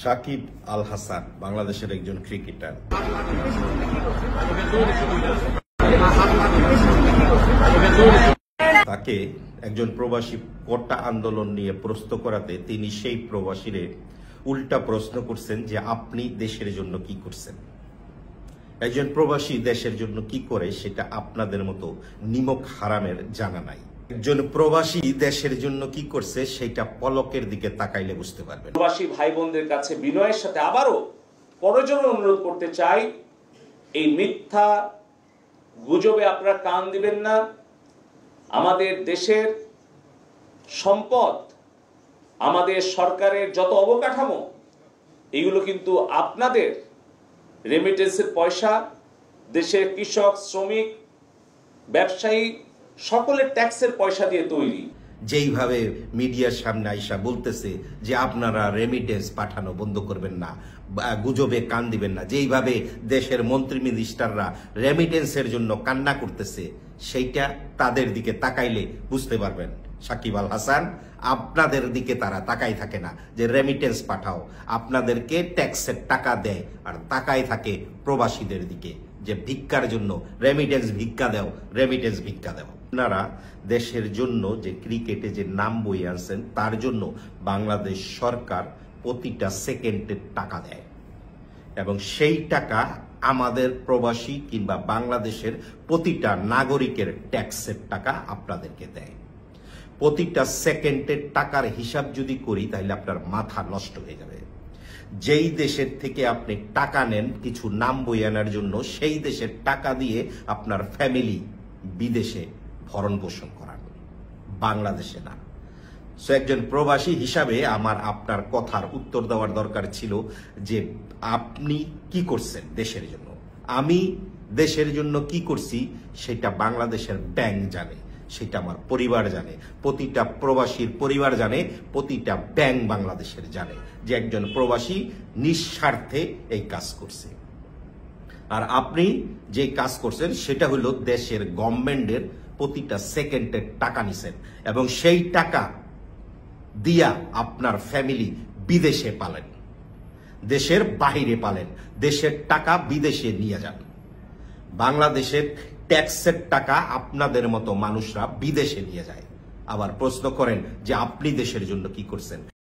সাকিব আল হাসান বাংলাদেশের একজন ক্রিকেটার। তাকে একজন প্রবাসী কোটা আন্দোলন নিয়ে প্রশ্ন করাতে তিনি সেই প্রবাসীরে উল্টা প্রশ্ন করছেন যে আপনি দেশের জন্য কি করছেন। একজন প্রবাসী দেশের জন্য কি করে সেটা আপনাদের মতো নিমক হারামের জানা নাই। একজন প্রবাসী দেশের জন্য কি করছে সেটা পলকের দিকে তাকাইলে বুঝতে পারবেন। প্রবাসী ভাই বোনদের কাছে বিনয়ের সাথে আবারও করজোড়ে অনুরোধ করতে চাই, এই মিথ্যা গুজবে আপনারা কান দিবেন না। আমাদের দেশের সম্পদ, আমাদের সরকারের যত অবকাঠামো, এগুলো কিন্তু আপনাদের রেমিটেন্সের পয়সা, দেশের কৃষক, শ্রমিক, ব্যবসায়ী সকলের ট্যাক্সের পয়সা দিয়ে তৈরি। যেইভাবে মিডিয়ার সামনে আইসা বলতেছে যে আপনারা রেমিটেন্স পাঠানো বন্ধ করবেন না, গুজবে কান দিবেন না, যেইভাবে দেশের মন্ত্রী মিনিস্টাররা রেমিটেন্সের জন্য কান্না করতেছে, সেইটা তাদের দিকে তাকাইলে বুঝতে পারবেন। সাকিব আল হাসান, আপনাদের দিকে তারা তাকাই থাকে না যে রেমিটেন্স পাঠাও, আপনাদেরকে ট্যাক্সের টাকা দেয় আর তাকাই থাকে প্রবাসীদের দিকে যে ভিক্ষার জন্য রেমিটেন্স ভিক্ষা দাও, রেমিটেন্স ভিক্ষা দাও। আপনারা দেশের জন্য যে ক্রিকেটে যে নাম বই আনছেন তার জন্য বাংলাদেশ সরকার প্রতিটা সেকেন্ডের টাকা দেয় এবং সেই টাকা আমাদের প্রবাসী কিংবা বাংলাদেশের প্রতিটা নাগরিকের ট্যাক্সের টাকা আপনাদেরকে দেয়। প্রতিটা সেকেন্ডের টাকার হিসাব যদি করি তাহলে আপনার মাথা নষ্ট হয়ে যাবে। যেই দেশের থেকে আপনি টাকা নেন কিছু নাম বই আনার জন্য, সেই দেশের টাকা দিয়ে আপনার ফ্যামিলি বিদেশে ভরণ পোষণ করান, বাংলাদেশে না। সো একজন প্রবাসী হিসাবে আমার আপনার কথার উত্তর দেওয়ার দরকার ছিল যে আপনি কি করছেন দেশের জন্য। আমি দেশের জন্য কি করছি সেটা বাংলাদেশের ব্যাংক জানে, সেটা আমার পরিবার জানে, প্রতিটা প্রবাসীর পরিবার জানে, প্রতিটা ব্যাংক বাংলাদেশের জানে যে একজন প্রবাসী নিঃস্বার্থে এই কাজ করছে। আর আপনি যে কাজ করছেন সেটা হলো দেশের গভর্নমেন্টের প্রতিটা সেকেন্ডের টাকা নিছেন এবং সেই টাকা দিয়া আপনার ফ্যামিলি বিদেশে পালেন, দেশের বাহিরে পালেন, দেশের টাকা বিদেশে নিয়ে যান। বাংলাদেশের ট্যাক্সের টাকা আপনাদের মতো মানুষরা বিদেশে নিয়ে যায়, আবার প্রশ্ন করেন যে আপনি দেশের জন্য কি করছেন।